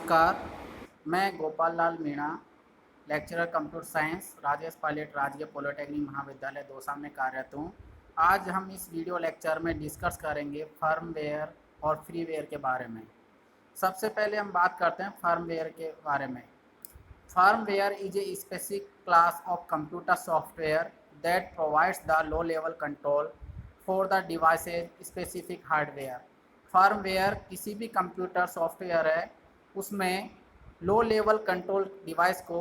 नमस्कार, मैं Gopal Lal Meena, lecturer computer science, Rajesh Pilot राजकीय पॉलिटेक्निक महाविद्यालय दौसा में कार्यरत हूँ। आज हम इस वीडियो लेक्चर में डिस्कस करेंगे फर्मवेयर और फ्रीवेयर के बारे में। सबसे पहले हम बात करते हैं फर्मवेयर के बारे में। Firmware is a specific class of computer software that provides the low-level control for the device's specific hardware. Firmware किसी भी कंप्यूटर सॉफ्टवेयर है, उसमें लो लेवल कंट्रोल डिवाइस को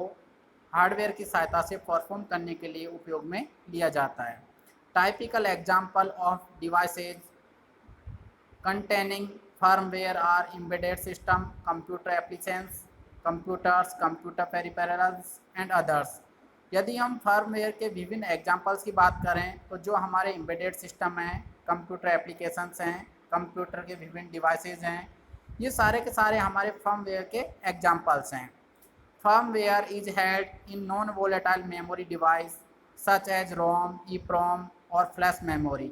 हार्डवेयर की सहायता से परफॉर्म करने के लिए उपयोग में लिया जाता है। Typical example of devices containing firmware are embedded system, computer applications, computers, computer peripherals and others। यदि हम फर्मवेयर के विभिन्न एग्जांपल्स की बात करें तो जो हमारे एम्बेडेड सिस्टम हैं, कंप्यूटर एप्लीकेशंस हैं, कंप्यूटर के विभिन्न डिवाइसेज हैं, ये सारे के सारे हमारे फर्मवेयर के एग्जांपल्स हैं। Firmware is held in non volatile memory device such as ROM, EPROM और फ्लैश मेमोरी।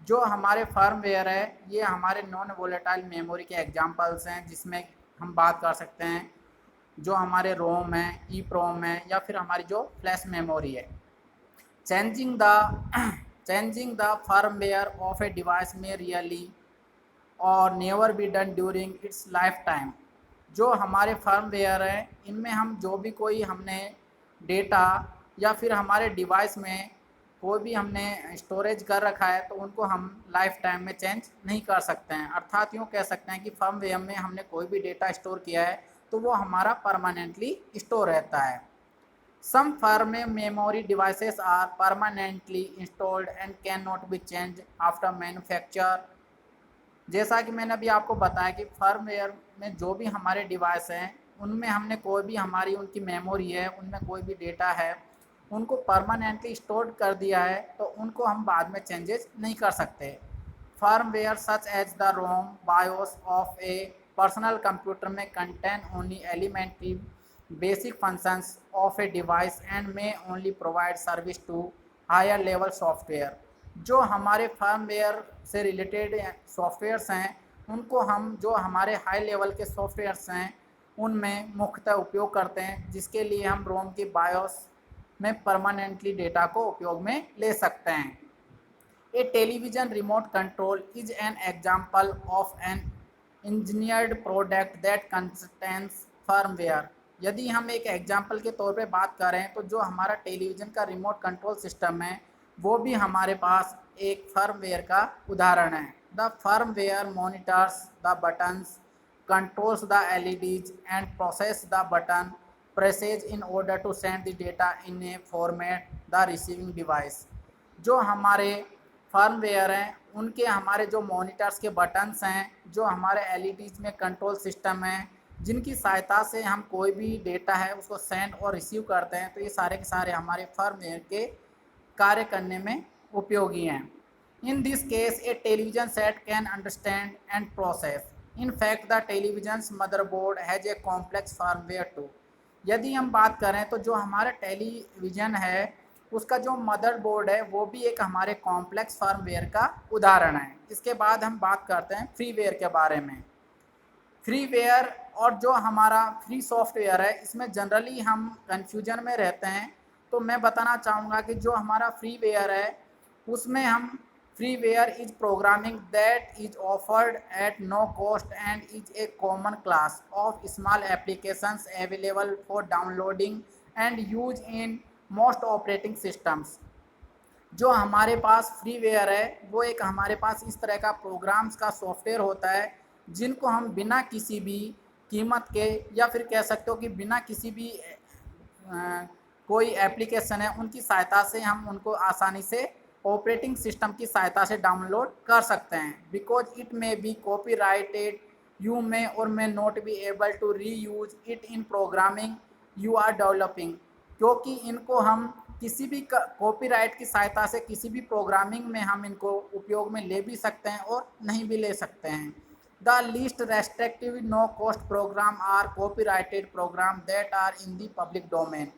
जो हमारे फर्मवेयर है ये हमारे नॉन वोलेटाइल मेमोरी के एग्जांपल्स हैं, जिसमें हम बात कर सकते हैं जो हमारे रोम है, ई प्रोम है या फिर हमारी जो फ्लैश मेमोरी है। Changing the firmware of a device में रियली और never be done during its life time. जो हमारे फर्मवेयर है इनमें हम जो भी कोई हमने डेटा या फिर हमारे डिवाइस में कोई भी हमने स्टोरेज कर रखा है तो उनको हम लाइफ टाइम में चेंज नहीं कर सकते हैं। अर्थात यूँ कह सकते हैं कि फर्मवेयर में हमने कोई भी डेटा स्टोर किया है तो वो हमारा परमानेंटली स्टोर रहता है। Some firm memory devices are permanently installed and can not be change after manufacture. जैसा कि मैंने अभी आपको बताया कि फर्मवेयर में जो भी हमारे डिवाइस हैं उनमें हमने कोई भी हमारी उनकी मेमोरी है, उनमें कोई भी डेटा है, उनको परमानेंटली स्टोर कर दिया है तो उनको हम बाद में चेंजेस नहीं कर सकते। Firmware such as the ROM BIOS of a personal computer may contain only elementary basic functions of a device and may only provide service to higher level software. जो हमारे फर्मवेयर से रिलेटेड सॉफ्टवेयर्स हैं उनको हम जो हमारे high level के softwares हैं उनमें मुख्यतः उपयोग करते हैं, जिसके लिए हम रोम की बायोस में परमानेंटली डेटा को उपयोग में ले सकते हैं। A television remote control is an example of an engineered product that contains firmware. यदि हम एक एग्जाम्पल के तौर पे बात करें तो जो हमारा टेलीविज़न का रिमोट कंट्रोल सिस्टम है वो भी हमारे पास एक फर्मवेयर का उदाहरण है। The firmware monitors the buttons, controls the LEDs and process the button presses in order to send the data in a format the receiving device. जो हमारे फर्मवेयर हैं उनके हमारे जो मॉनिटर्स के बटन्स हैं, जो हमारे LEDs में कंट्रोल सिस्टम हैं, जिनकी सहायता से हम कोई भी डेटा है उसको सेंड और रिसीव करते हैं, तो ये सारे के सारे हमारे फर्मवेयर के कार्य करने में उपयोगी हैं। In this case a television set can understand and process. In fact the television motherboard has a complex firmware too. यदि हम बात करें तो जो हमारा टेलीविज़न है उसका जो मदरबोर्ड है वो भी एक हमारे कॉम्प्लेक्स फर्मवेयर का उदाहरण है। इसके बाद हम बात करते हैं फ्रीवेयर के बारे में। फ्रीवेयर और जो हमारा फ्री सॉफ्टवेयर है इसमें जनरली हम कन्फ्यूजन में रहते हैं, तो मैं बताना चाहूँगा कि जो हमारा फ्रीवेयर है उसमें हम freeware is programming that is offered at no cost and is a common class of small applications available for downloading and use in most operating systems. जो हमारे पास फ्रीवेयर है वो एक हमारे पास इस तरह का प्रोग्राम्स का सॉफ्टवेयर होता है जिनको हम बिना किसी भी कीमत के या फिर कह सकते हो कि बिना किसी भी कोई एप्लीकेशन है उनकी सहायता से हम उनको आसानी से ऑपरेटिंग सिस्टम की सहायता से डाउनलोड कर सकते हैं। Because it may be copyrighted you may or may not be able to reuse it in programming you are developing. क्योंकि इनको हम किसी भी कॉपीराइट की सहायता से किसी भी प्रोग्रामिंग में हम इनको उपयोग में ले भी सकते हैं और नहीं भी ले सकते हैं। The least restrictive no cost program are copyrighted program that are in the public domain.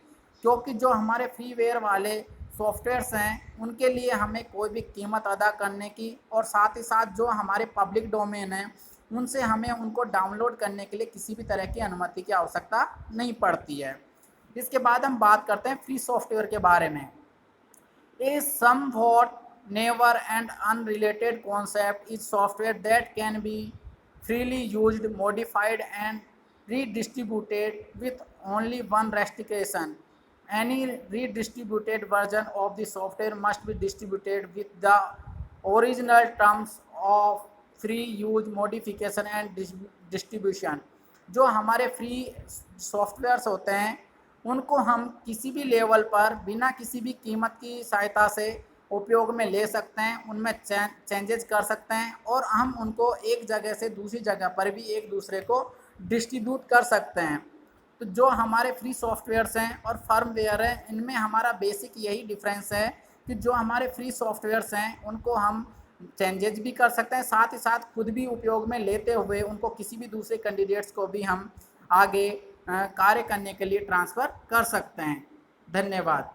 क्योंकि जो हमारे फ्रीवेयर वाले सॉफ्टवेयर्स हैं उनके लिए हमें कोई भी कीमत अदा करने की और साथ ही साथ जो हमारे पब्लिक डोमेन है उनसे हमें उनको डाउनलोड करने के लिए किसी भी तरह की अनुमति की आवश्यकता नहीं पड़ती है। इसके बाद हम बात करते हैं फ्री सॉफ्टवेयर के बारे में। A somewhat never and unrelated concept is software that can be freely used, modified, and redistributed with only one restriction. Any redistributed version of the software must be distributed with the original terms of free use, modification and distribution. जो हमारे free softwares होते हैं उनको हम किसी भी level पर बिना किसी भी कीमत की सहायता से उपयोग में ले सकते हैं, उनमें चेंजेस कर सकते हैं और हम उनको एक जगह से दूसरी जगह पर भी एक दूसरे को डिस्ट्रीब्यूट कर सकते हैं। तो जो हमारे फ्री सॉफ्टवेयर्स हैं और फर्मवेयर हैं, इनमें हमारा बेसिक यही डिफरेंस है कि जो हमारे फ्री सॉफ्टवेयर्स हैं उनको हम चेंजेस भी कर सकते हैं, साथ ही साथ खुद भी उपयोग में लेते हुए उनको किसी भी दूसरे कैंडिडेट्स को भी हम आगे कार्य करने के लिए ट्रांसफ़र कर सकते हैं। धन्यवाद।